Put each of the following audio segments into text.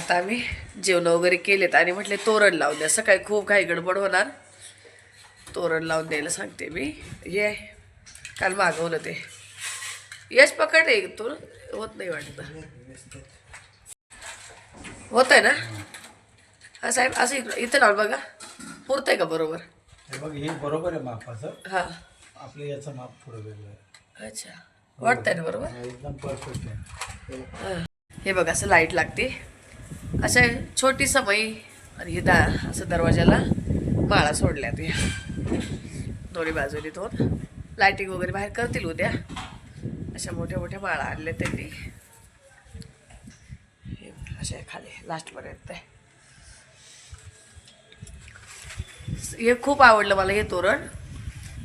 आता आम्ही जेवण वगैरे केलेत आणि म्हटले तोरण लावून द्या. सकाळी खूप घाई गडबड होणार. तोरण लावून द्यायला सांगते मी. ये काल मागवलं ते. यश पकड आहे तू. होत नाही वाटतं. होत आहे ना. हा साहेब असं इथं लावून बघा. पुरतंय का बरोबर? हे बघ हे बरोबर आहे मापाचं. हां आपलं याचं माप थोडं वेगळं आहे. अच्छा वाटतंय ना बरोबर? एकदम परफेक्ट आहे. हे बघ असं लाईट लागते. अशा छोटी समई आणि हे असं दरवाजाला माळा सोडल्यात या दोन्ही बाजूनी दोन. लाईटिंग वगैरे बाहेर करतील उद्या. अशा मोठ्या मोठ्या माळा आणल्या त्यांनी. हे अशा खाली लास्टपर्यंत आहे. हे खूप आवडलं मला हे तोरण.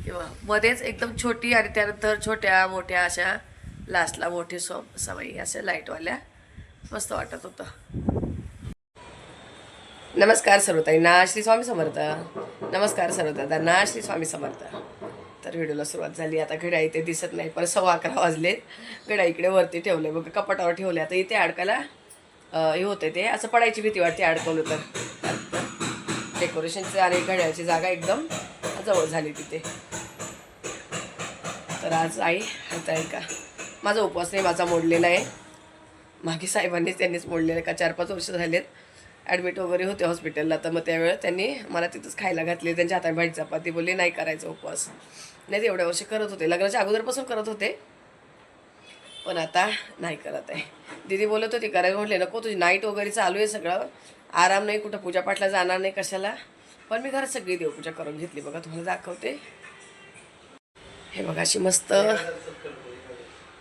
किंवा मध्येच एकदम छोटी आणि त्यानंतर छोट्या मोठ्या अशा लास्टला मोठी समई अशा लाईटवाल्या मस्त वाटत होतं. नमस्कार सर्वताईंना श्री स्वामी समर्थ. नमस्कार सर्वताईंना श्री स्वामी समर्थ. तर व्हिडिओला सुरुवात झाली. आता घड्याळ इथे दिसत नाही पण 11:15 वाजलेत. घड्याळ इकडे वरती ठेवले बघा कपाटावर ठेवले. आता इथे अडकायला हे होते ते असं पडायची भीती वाटते अडकवलं तर. डेकोरेशनचं आणि घड्याळची जागा एकदम जवळ झाली तिथे. तर आज आई आता आहे का माझा उपवास नाही माझा मोडलेला आहे. मागे साहेबांनीच त्यांनीच मोडलेलं का 4-5 वर्ष झालेत. ॲडमिट वगैरे होते हॉस्पिटलला. तर मग त्यावेळेस त्यांनी मला तिथंच खायला घातले. त्यांच्या हाताने भाजी चपाती. बोलले नाही करायचं उपवास. नाही ते एवढ्या वर्षी करत होते. लग्नाच्या अगोदरपासून करत होते पण आता नाही करत आहे. दीदी बोलत होती करायला. म्हटले नको तुझी नाईट वगैरे चालू आहे सगळं. आराम नाही कुठं पूजापाठला जाणार नाही कशाला. पण मी घरात सगळी देवपूजा करून घेतली बघा. तुम्हाला दाखवते. हे बघा अशी मस्त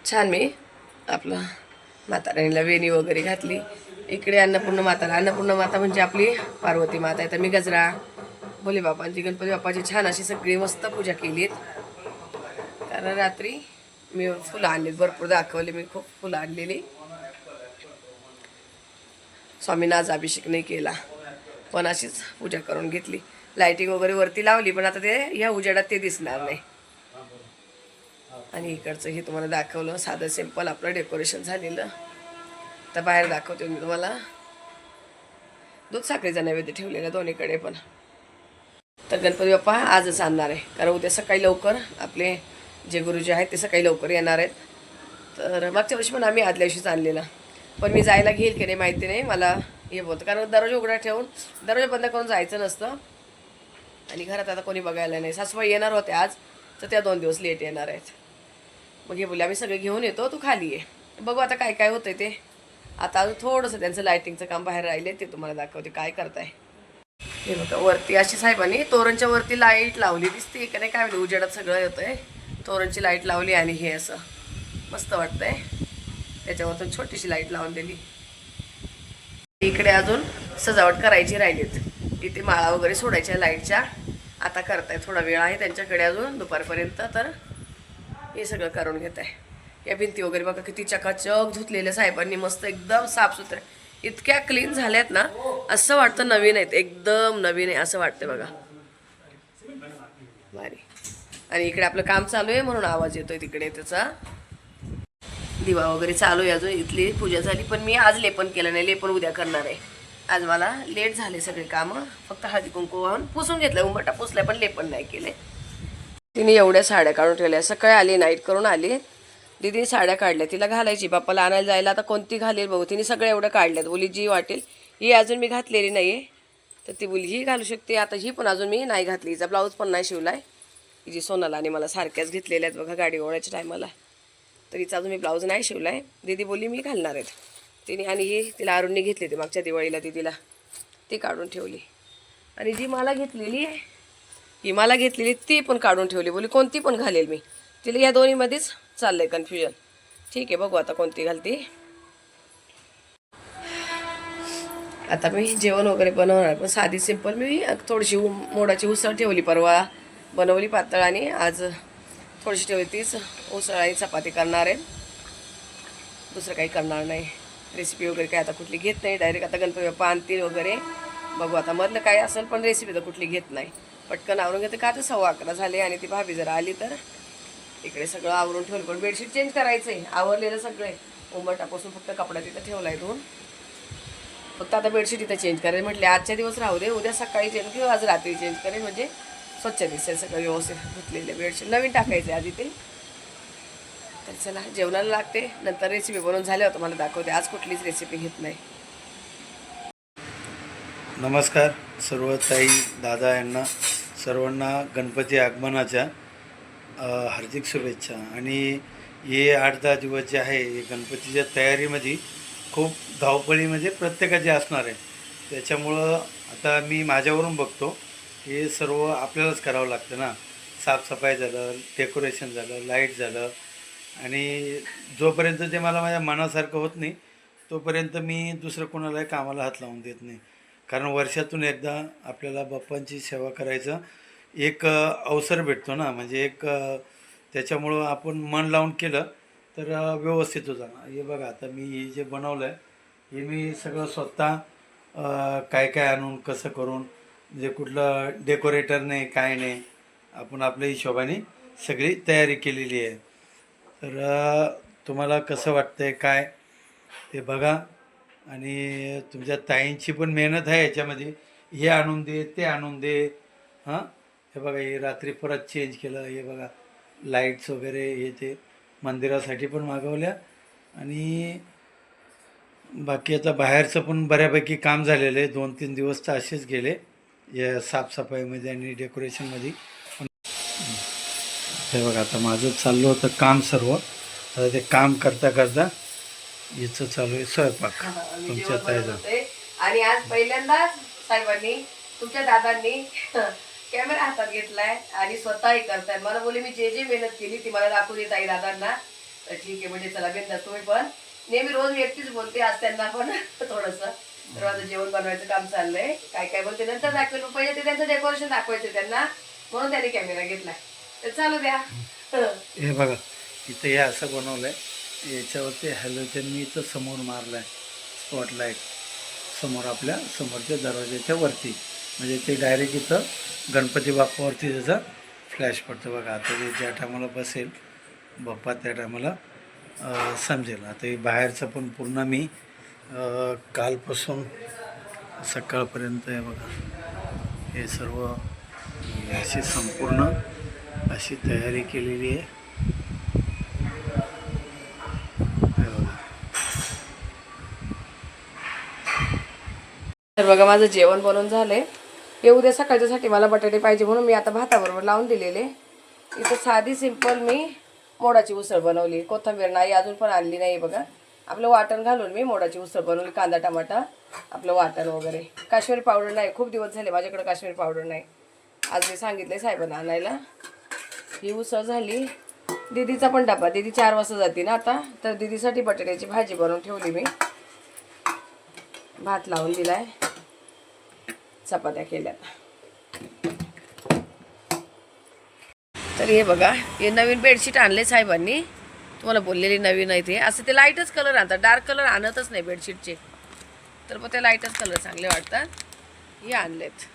छान मी आपलं माताराणीला वेणी वगैरे घातली. इकडे अन्नपूर्ण माताला. अन्नपूर्ण माता म्हणजे आपली पार्वती माता आहे. तर मी गजरा भोले बापांची गणपती बाप्पाची छान अशी सगळी मस्त पूजा केलीत. कारण रात्री मी फुलं आणलीत भरपूर दाखवले मी. खूप फुलं आणलेली. स्वामींना आज अभिषेक नाही केला पण अशीच पूजा करून घेतली. लाईटिंग वगैरे वरती लावली पण आता ते ह्या उजेडात ते दिसणार नाही. आणि इकडचं हे तुम्हाला दाखवलं साधं सिंपल आपलं डेकोरेशन झालेलं. तर बाहेर दाखवते मी तुम्हाला. दूध साखरेचा नैवेद्य ठेवलेला दोन्हीकडे पण. तर गणपती बाप्पा आजच आणणार आहे कारण उद्या सकाळी लवकर आपले जे गुरुजी आहेत ते सकाळी लवकर येणार आहेत. तर मागच्या वर्षी पण आम्ही आदल्या दिवशीच आणलेला पण मी जायला घेईल की नाही माहिती नाही. मला हे बोलतं कारण दरवाजा उघडा ठेवून दरवाजा बंद करून जायचं नसतं. आणि घरात आता कोणी बघायला नाही. सासूबाई येणार होते आज तर त्या 2 दिवस लेट येणार आहेत. मग हे बोलले आम्ही सगळे घेऊन येतो तू खाली ये. बघू आता काय काय होतंय ते. आता अजून थोडंसं त्यांचं लायटिंगचं काम बाहेर राहिले ते तुम्हाला दाखवते काय करताय. हे बघा वरती अशी साहेबांनी तोरणच्या वरती लाईट लावली दिसते का नाही काय म्हणजे उजेडात सगळं येतंय. तोरणची लाईट लावली आणि हे असं मस्त वाटतंय. त्याच्यावरतून छोटीशी लाईट लावून दिली. इकडे अजून सजावट करायची राहिलीत. इथे माळा वगैरे सोडायच्या लाईटच्या. आता करताय थोडा वेळ आहे त्यांच्याकडे अजून दुपारपर्यंत. तर हे सगळं करून घेत आहे. या भिंती वगैरे बघा किती चकाचक धुतलेल्या साहेबांनी मस्त एकदम साफसुथऱ्या. इतक्या क्लीन झाल्यात ना असं वाटतं नवीन आहेत. एकदम नवीन आहे असं वाटतं बघा. भारी. आणि इकडे आपलं काम चालू आहे म्हणून आवाज येतोय तिकडे त्याचा. दिवा वगैरे चालू आहे अजून. इथली पूजा झाली पण मी आज लेपन केलं नाही. लेपन उद्या करणार आहे. आज मला लेट झाले सगळे कामं. फक्त हळदी कुंकू वाहून पुसून घेतलं. उंबरटा पुसलाय पण लेपन नाही केले. तिने एवढ्या साड्या काढून ठेवल्या. सकाळी आली नाईट करून आली. दीदीने साड्या काढल्या तिला घालायची. बाप्पाला आणायला जायला आता कोणती घालेल बघू. तिने सगळ्या एवढ्या काढल्यात. बोली जी वाटेल. ही अजून मी घातलेली नाही आहे तर ती बोली ही घालू शकते. आता ही पण अजून मी नाही घातली. हिचा ब्लाऊज पण नाही शिवला आहे. ही जी सोनाला आणि मला सारख्याच घेतलेल्या आहेत बघा गाडी ओढायच्या टायमाला. तर हिचा अजून मी ब्लाऊज नाही शिवला आहे. दीदी बोली मी घालणार आहेत तिने. आणि ही तिला अरुणने घेतली होती मागच्या दिवाळीला दीदीला. ती काढून ठेवली. आणि जी मला घेतलेली आहे ही मला घेतलेली ती पण काढून ठेवली. बोली कोणती पण घालेल मी. तिला या दोन्हीमध्येच चाललंय कन्फ्युजन. ठीक आहे बघू आता कोणती घालते. आता मी जेवण वगैरे बनवणार पण साधी सिंपल. मी थोडीशी मोडाची उसळ ठेवली. परवा बनवली पातळ आणि आज थोडीशी ठेवली. तीच उसळ आणि चपाती करणार आहे. दुसरं काही करणार नाही. रेसिपी वगैरे काय आता कुठली घेत नाही. डायरेक्ट आता गणपती बाप्पा आणतील वगैरे बघू आता मधलं काय असेल. पण रेसिपी तर कुठली घेत नाही. पटकन आवरून घेते का तर 11:15 झाले. आणि ती भाभी जरा आली तर इकडे सगळं आवरून ठेवलं. पण बेडशीट चेंज करायचं आहे. आवरलेलं सगळं आहे. उंबरटापासून फक्त कपडा तिथं ठेवला आहे धुवून. फक्त आता बेडशीट इथं चेंज करेन म्हटले आजच्या दिवस राहू दे, उद्या सकाळी चेंज किंवा आज रात्री चेंज करेन, म्हणजे स्वच्छ दिसेल सगळं व्यवस्थित धुतलेले बेडशीट. नवीन टाकायचे आधी ते. तर चला जेवणाला लागते, नंतर रेसिपी बनवून झाल्यावर तुम्हाला दाखवते. आज कुठलीच रेसिपी घेत नाही. नमस्कार सर्व ताई दादा यांना सर्वांना गणपती आगमनाच्या हार्दिक शुभेच्छा. आणि हे 8-10 दिवस जे आहे हे गणपतीच्या तयारीमध्ये खूप धावपळीमध्ये प्रत्येकाची असणार आहे. त्याच्यामुळं आता मी माझ्यावरून बघतो हे सर्व आपल्यालाच करावं लागतं ना. साफसफाई झालं, डेकोरेशन झालं, लाईट झालं, आणि जोपर्यंत ते मला माझ्या मनासारखं होत नाही तोपर्यंत मी दुसरं कोणालाही कामाला हात लावून देत नाही. कारण वर्षातून एकदा आपल्याला बाप्पांची सेवा करायचं एक अवसर भेटतो ना, म्हणजे एक त्याच्यामुळं आपण मन लावून केलं तर व्यवस्थित होतं. हे बघा आता मी हे जे बनवलं आहे हे मी सगळं स्वतः काय काय आणून कसं करून, म्हणजे कुठलं डेकोरेटर नाही काय नाही, आपण आपल्या हिशोबाने सगळी तयारी केलेली आहे. तर तुम्हाला कसं वाटतं आहे काय ते बघा. आणि तुमच्या ताईंची पण मेहनत आहे याच्यामध्ये, हे आणून दे ते आणून दे. हां हे बघा हे रात्री परत चेंज केलं, हे बघा लाईट्स वगैरे हे ते मंदिरासाठी पण मागवल्या. आणि बाकी आता बाहेरचं पण बऱ्यापैकी काम झालेलं आहे. 2-3 दिवस तर असेच गेले या साफसफाईमध्ये आणि डेकोरेशनमध्ये. हे बघा आता माझं चाललं होतं काम सर्व. आता ते काम करता करता याचं चालू आहे स्वयंपाक तुमच्या ताईचा. आणि आज पहिल्यांदाच साहेबांनी तुमच्या दादांनी कॅमेरा हातात घेतलाय आणि स्वतःही करताय. मला बोले मी जे जे मेहनत केली ती मला दाखवू देत आई दादांना. तर ठीक आहे म्हणजे चला बिंदास. तुम्ही पण नेहमी रोज मी एकटीच बोलते, आज त्यांना पण थोडंसं. तर माझं जेवण बनवायचं काम चाललंय. काय काय बोलते नंतर दाखवेल, पहिले ते त्यांचं डेकोरेशन दाखवायचं त्यांना, म्हणून त्यांनी कॅमेरा घेतलाय. तर चालू द्या. हे बघा इथं हे असं बनवलं आहे. याच्यावरती हॅलोजन मी इथं समोर मारलं आहे, स्पॉटलाईट समोर आपल्या समोरच्या दरवाजाच्या वरती, म्हणजे ते डायरेक्ट इथं गणपती बाप्पावरती त्याचा फ्लॅश पडतो. बघा आता ते ज्या टायमाला बसेल बाप्पा त्या टायमाला समजेल. आता हे बाहेरचं पण पूर्ण मी कालपासून सकाळपर्यंत हे बघा हे सर्व अशी संपूर्ण अशी तयारी केलेली आहे. तर बघा माझं जेवण बनवून झालंय. हे उद्या सकाळच्यासाठी मला बटाटे पाहिजे म्हणून मी आता भाताबरोबर लावून दिलेले. इथं साधी सिंपल मी मोडाची उसळ बनवली. कोथिंबीर नाही अजून पण आणली नाही. बघा आपलं वाटण घालून मी मोडाची उसळ बनवली. कांदा टमाटा आपलं वाटण वगैरे. काश्मीरी पावडर नाही, खूप दिवस झाले माझ्याकडे काश्मीरी पावडर नाही. आज मी सांगितले साहेबांना आणायला. ही उसळ झाली. दीदीचा पण डबा, दीदी 4 वाजता जाते ना आता, तर दीदीसाठी बटाट्याची भाजी बनवून ठेवली मी. भात लावून दिलाय, चपात्या केल्यात. तर हे बघा हे नवीन बेडशीट आणले साहेबांनी. तुम्हाला बोललेली नवीन आहे ते. असं ते लाईटच कलर आणतात, डार्क कलर आणतच नाही बेडशीटचे. तर मग ते लाईटच कलर चांगले वाटतात. हे आणलेत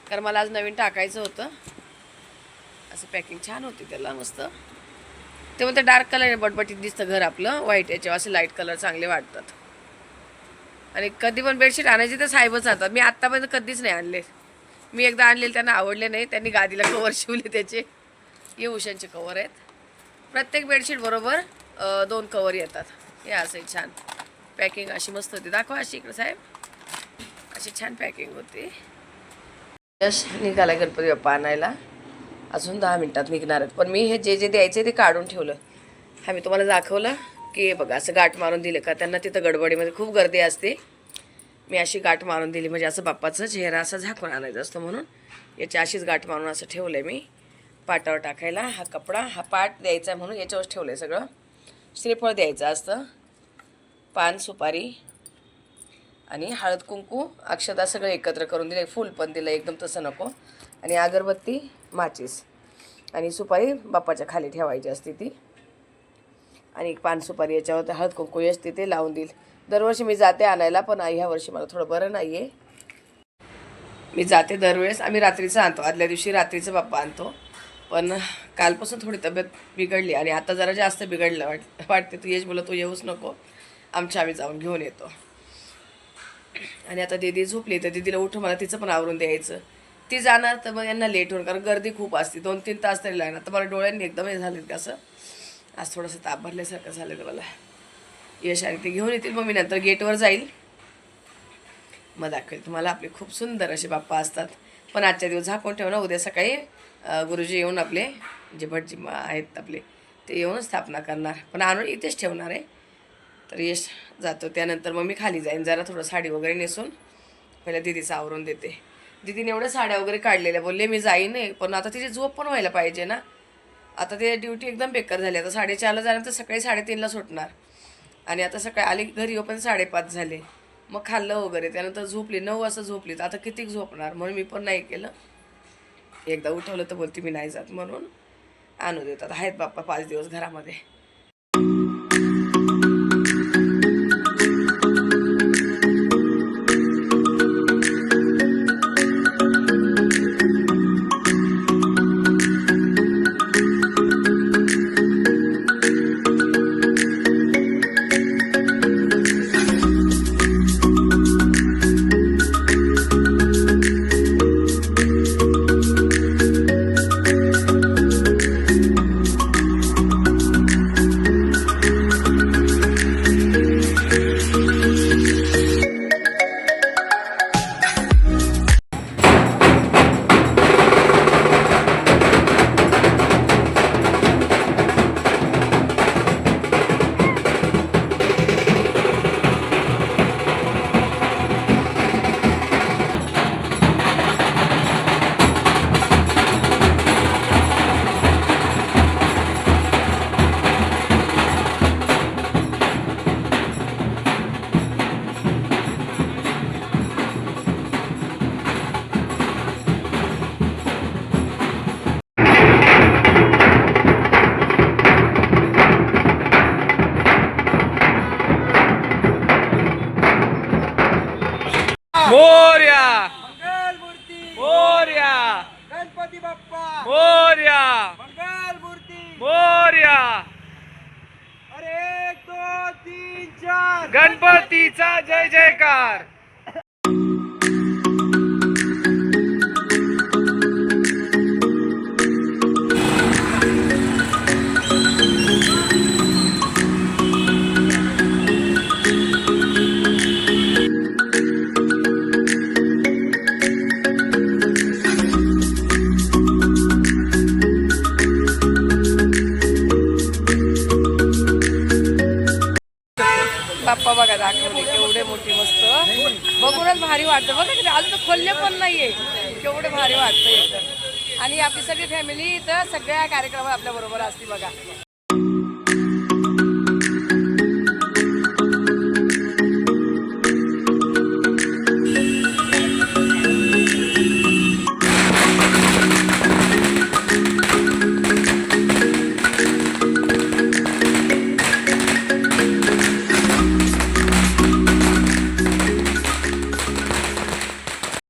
कारण मला आज नवीन टाकायचं होतं. असं पॅकिंग छान होती त्याला मस्त. ते म्हणते डार्क कलर बटबटीत दिसतं घर आपलं, व्हाईट याच्यावर असे लाईट कलर चांगले वाटतात. आणि कधी पण बेडशीट आणायची तर साहेबच आणतात. मी आत्तापर्यंत कधीच नाही आणले. मी एकदा आणलेले त्यांना आवडले नाही, त्यांनी गादीला कवर शिवले त्याचे. हे उशांचे कवर आहेत. प्रत्येक बेडशीट बरोबर 2 कवर येतात. हे असं छान पॅकिंग अशी मस्त होती. दाखवा अशी इकडे साहेब, अशी छान पॅकिंग होती. यश निघाला गणपती बाप्पा आणायला. अजून 10 मिनिटात निघणार आहेत. पण मी हे जे जे द्यायचे ते काढून ठेवलं. हा मी तुम्हाला दाखवलं की बघा असं गाठ मारून दिलं का त्यांना तिथं गडबडीमध्ये खूप गर्दी असते. मी अशी गाठ मारून दिली म्हणजे असं बाप्पाचा चेहरा असा झाकून आणायचा असतो म्हणून याची अशीच गाठ मारून असं ठेवलं आहे मी पाटावर टाकायला. हा कपडा हा पाट द्यायचा म्हणून याच्यावर ठेवलं आहे. सगळं श्रीफळ द्यायचं असतं, पान सुपारी आणि हळद कुंकू अक्षता सगळं एकत्र करून दिलं. फूल पण दिलं एकदम तसं नको. आणि अगरबत्ती माचीस आणि सुपारी बाप्पाच्या खाली ठेवायची असते ती. आणि पान सुपारी याच्यावर हळद कुंकू असते ते लावून देईल. दरवर्षी मी जाते आणायला, पण ह्या वर्षी मला थोडं बरं नाही आहे. मी जाते दरवेळेस. आम्ही रात्रीचं आणतो, आदल्या दिवशी रात्रीचं बाप्पा आणतो. पण कालपासून थोडी तब्येत बिघडली आणि आता जरा जास्त बिघडलं वाटते. तू येच बोला तू येऊच नको, आम्ही जाऊन घेऊन येतो. आणि आता दीदी झोपली तर दीदीला उठून मला तिचं पण आवरून द्यायचं. ती जाणार तर मग यांना लेट होणार, कारण गर्दी खूप असते, 2-3 तास तरी लागणार. तर मला डोळ्यांनी एकदम हे झाले कसं आज थोडंसं ताप भरल्यासारखं झालं तर मला. यश आणि ते घेऊन येतील, मग मी नंतर गेटवर जाईल, मग दाखवेल तुम्हाला. आपले खूप सुंदर असे बाप्पा असतात, पण आजच्या दिवस झाकून ठेवणं. उद्या सकाळी गुरुजी येऊन आपले जे भटजी आहेत आपले ते येऊन स्थापना करणार, पण आणून इथेच ठेवणार आहे. तर यश जातो, त्यानंतर मग मी खाली जाईन, जरा थोडं साडी वगैरे नेसून पहिल्या दीदीचं आवरून देते. दीदीने एवढ्या साड्या वगैरे काढलेल्या, बोलले मी जाईन आहे, पण आता तिची झोप पण व्हायला पाहिजे ना. आता ते ड्युटी एकदम बेकार झाली. आता 4:30ला जाणार तर सकाळी 3:30ला सुटणार, आणि आता सकाळी आली घरी पण 5:30 झाले. मग खाल्लं वगैरे, त्यानंतर झोपली, 9 वाजता झोपली. तर आता किती झोपणार, म्हणून मी पण नाही केलं. एकदा उठवलं तर बोलते मी नाही जात, म्हणून आणू देतात. आहेत बाप्पा 5 दिवस घरामध्ये. मोरया मंगलमूर्ती मोरया गणपती बाप्पा मोरया मंगलमूर्ती. मोरया अरे 1 2 3 4 गणपतीचा जय जयकार. बाप्पा बघा दाखवले केवढे मोठे, मस्त बघूनच भारी वाटतं. बघा किती अजून तर खोलले पण नाहीये, केवढे भारी वाटतं एकदम. आणि आपली सगळी फॅमिली इथं सगळ्या कार्यक्रमात आपल्या बरोबर असते बघा.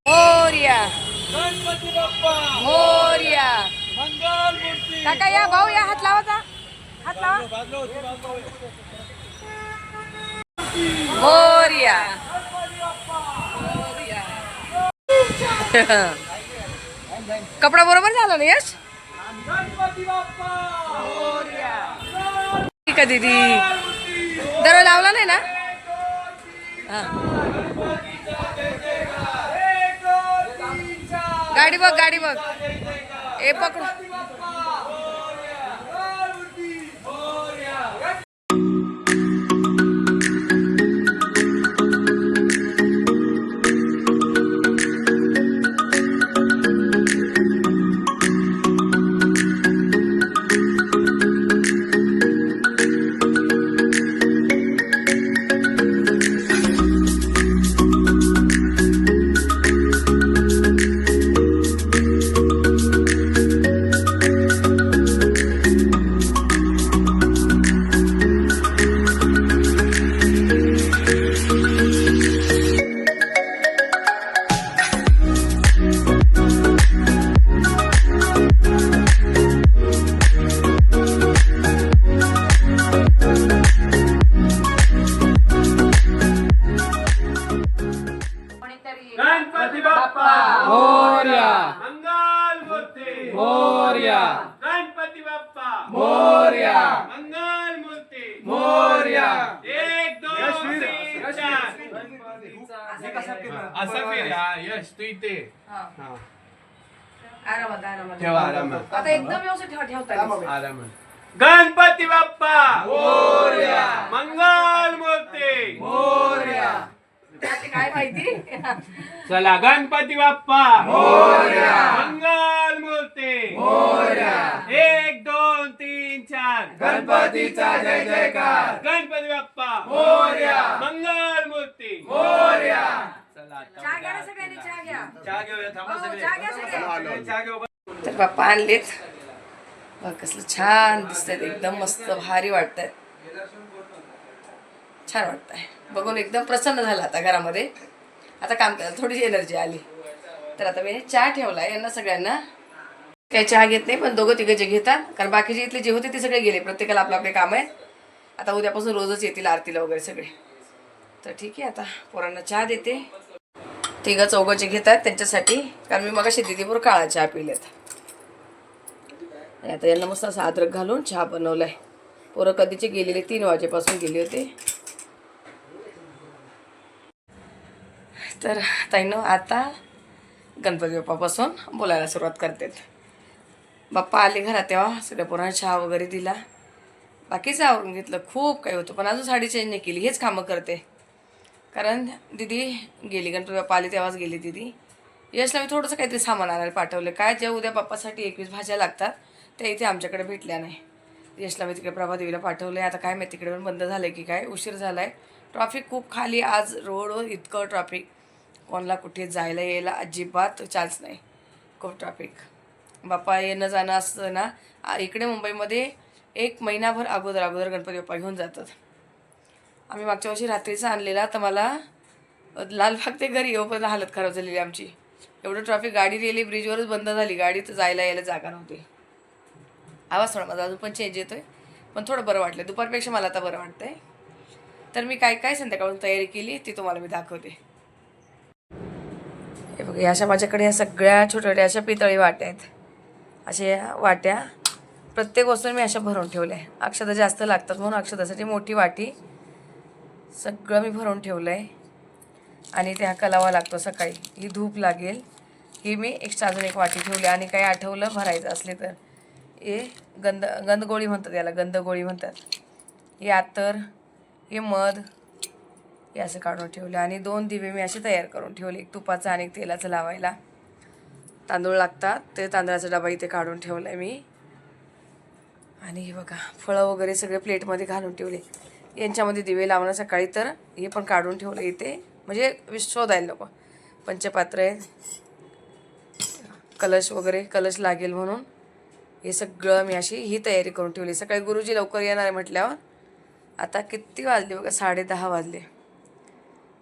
मोरया गणपती बाप्पा मोरया. मंगलमूर्ती. काका या, भाऊ या, हात लावा, हात लावा. बाजलो होती, बाजलो. मोरया कपडा बरोबर झाला ना यश? गणपती बाप्पा ठीक आहे दीदी, दर लावला नाही ना? हा. गाडी बघ, गाडी बघ, ए पकड. गणपती बाप्पा मोरया मंगल मूर्ती मोरया गणपती बाप्पा मोरया मंगल मूर्ती मोरया 1 2 3 4 असं फिर हा यश तू इथे हा. आरामात आरामात ठेवा आरामात आता एकदम व्यवस्थित ठेवता आरामात गणपती बाप्पा मोरया मंगल मूर्ती मोरया काय माहिती चला गणपती बाप्पा मोरया मंगल मूर्ती मोरया 1 2 3 4 गणपतीचा जय जयकार गणपती बाप्पा मोरया मंगल मूर्ती मोरया चला चहा घ्या ना सगळ्यांनी चहा घ्या चहा घेऊया थांबा हो, सगळे चहा घ्या सगळे. सगळे चहा घेऊ तर बाप्पा आणलेत बघ कसलं छान दिसतात एकदम मस्त भारी वाटतंय छान वाटतंय बघून एकदम प्रसन्न झालं आता घरामध्ये आता काम करायला थोडीशी एनर्जी आली तर आता मी चहा ठेवला यांना सगळ्यांना काही चहा घेत नाही पण दोघं तिघं जे घेतात कारण बाकीचे इथले जे होते ते सगळे गेले प्रत्येकाला आपलं आपले काम आहे आता उद्यापासून रोजच येतील आरतीला वगैरे सगळे तर ठीक आहे आता पोरांना चहा देते तिघं चौघं जे घेतात त्यांच्यासाठी कारण मी मगाशी दिदीबरोबर काळा चहा पिलेत आता यांना मस्त असं अद्रक घालून चहा बनवलाय पोरं कधीचे गेलेले 3 वाजेपासून गेले होते तर ताईनं आता गणपती बाप्पापासून बोलायला सुरुवात करतात बाप्पा आले घरात तेव्हा सगळ्या पोरांना चहा वगैरे दिला बाकीचं आवरून घेतलं खूप काही होतं पण अजून साडी चेंज नाही केली हेच कामं करते कारण दिदी गेली गणपती बाप्पा आले तेव्हाच गेली दिदी यशला मी थोडंसं काहीतरी सामान आणायला पाठवलं काय ज्या उद्या बाप्पासाठी 21 भाज्या लागतात त्या इथे आमच्याकडे भेटल्या नाही यशला मी तिकडे प्रभादेवीला पाठवलं आहे आता काय माहिती तिकडे पण बंद झालं की काय उशीर झाला आहे ट्रॉफिक खूप खाली आज रोडवर इतकं ट्रॉफिक कोणाला कुठे जायला यायला अजिबात चान्स नाही खूप ट्रॉफिक बाप्पा येणं जाणं असतं ना इकडे मुंबईमध्ये 1 महिनाभर अगोदर गणपती बाप्पा घेऊन जातात आम्ही मागच्या वर्षी रात्रीचा आणलेला तर मला लालबाग ते घरी येऊपर्यंत हालत खराब झालेली आमची एवढं ट्रॉफिक गाडी गेली ब्रिजवरच बंद झाली गाडी तर जायला यायला जागा नव्हती आवाज थोडा माझा अजून पण चेंज येतोय पण थोडं बरं वाटलं दुपारपेक्षा मला आता बरं वाटतंय तर मी काय काय संध्याकाळून तयारी केली ती तुम्हाला मी दाखवते हे बघा अशा माझ्याकडे या सगळ्या छोट्या अशा पितळी वाट्या आहेत अशा वाट्या प्रत्येक वस्तू मी अशा भरून ठेवल्या आहे अक्षता जास्त लागतात म्हणून अक्षतासाठी मोठी वाटी सगळं मी भरून ठेवलं आहे आणि त्या कलावा लागतो सकाळी ही धूप लागेल ही मी एक्स्ट्रा अजून एक वाटी ठेवली आणि काही आठवलं भरायचं असले तर हे गंधगोळी म्हणतात याला गंधगोळी म्हणतात हे अत्तर हे मध हे असं काढून ठेवलं आणि 2 दिवे मी असे तयार करून ठेवले एक तुपाचं आणि एक तेलाचं लावायला तांदूळ लागतात ते तांदळाचा डबा इथे काढून ठेवला आहे मी आणि हे बघा फळं वगैरे सगळे प्लेटमध्ये घालून ठेवले यांच्यामध्ये दिवे लावणं सकाळी तर हे पण काढून ठेवलं इथे म्हणजे शोधायला नको पंचपात्र आहे कलश वगैरे कलश लागेल म्हणून हे सगळं मी अशी ही तयारी करून ठेवली सकाळी गुरुजी लवकर येणार आहे म्हटल्यावर आता किती वाजले बघा 10:30 वाजले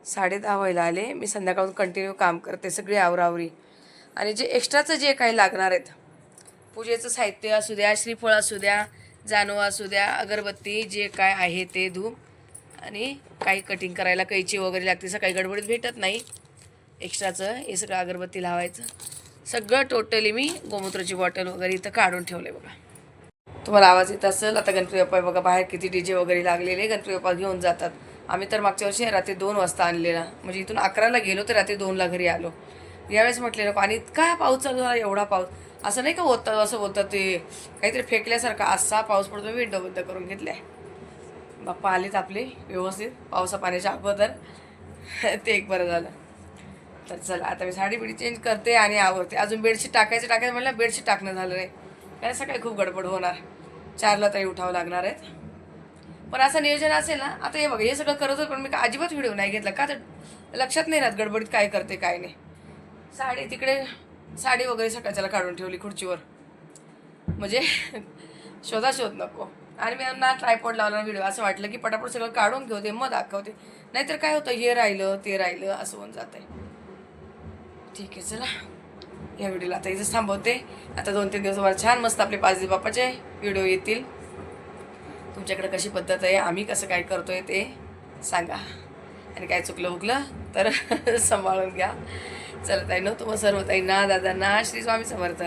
10:30 व्हायला आले मी संध्याकाळून कंटिन्यू काम करते सगळी आवरावरी आणि जे एक्स्ट्राचं जे काही लागणार आहेत पूजेचं साहित्य असू द्या श्रीफळ असू द्या जानवा असू द्या अगरबत्ती जे काय आहे ते धूप आणि काही कटिंग करायला कैची वगैरे लागते सकाळी गडबडीत भेटत नाही एक्स्ट्राचं हे सगळं अगरबत्ती लावायचं सगळं टोटली मी गोमूत्राची बॉटल वगैरे इथं काढून ठेवले बघा तुम्हाला आवाज येत असेल आता गणपती बाप्पा बघा बाहेर किती डीजे वगैरे लागलेले गणपती बाप्पा घेऊन जातात आम्ही तर मागच्या वर्षी रात्री 2 वाजता आणलेला म्हणजे इथून 11ला गेलो तर रात्री 2ला घरी आलो यावेळेस म्हटलेलं आणि इतका पाऊस चालू झाला एवढा पाऊस असं नाही का होतं असं बोलतात ते काहीतरी फेकल्यासारखा असा पाऊस पडतो विंडो बंद करून घेतल्या बाप्पा आलेत आपले व्यवस्थित पावसा पाण्याच्या अगोदर ते एक बरं झालं तर चला आता मी साडी बिडी चेंज करते आणि आवरते अजून बेडशीट टाकायचं म्हटलं बेडशीट टाकणं झालं नाही कारण सकाळी खूप गडबड होणार 4ला तरी उठावं लागणार आहेत पण असं नियोजन असेल ना आता हे बघा हे सगळं करत होतं पण मी अजिबात व्हिडिओ नाही घेतला का तर लक्षात नाही राहत गडबडीत काय करते काय नाही साडी तिकडे साडी वगैरे सकाळच्याला काढून ठेवली खुर्चीवर म्हणजे शोध नको आणि मी यांना ट्रायपॉड लावला व्हिडिओ असं वाटलं की पटापट सगळं काढून घेते मग दाखवते नाहीतर काय होतं हे राहिलं ते राहिलं असं होऊन जात आहे ठीक आहे चला या व्हिडिओला आता इथंच थांबवते आता 2-3 दिवस मला छान मस्त आपले 5 दिवस बाप्पाचे व्हिडिओ येतील तुमच्याकडे कशी पद्धत आहे आम्ही कसं काय करतोय ते सांगा आणि काय चुकलं उगलं तर सांभाळून घ्या. चला ताईंनो, तुम्हा सर्व ताईंना दादांना श्री स्वामी समर्थ.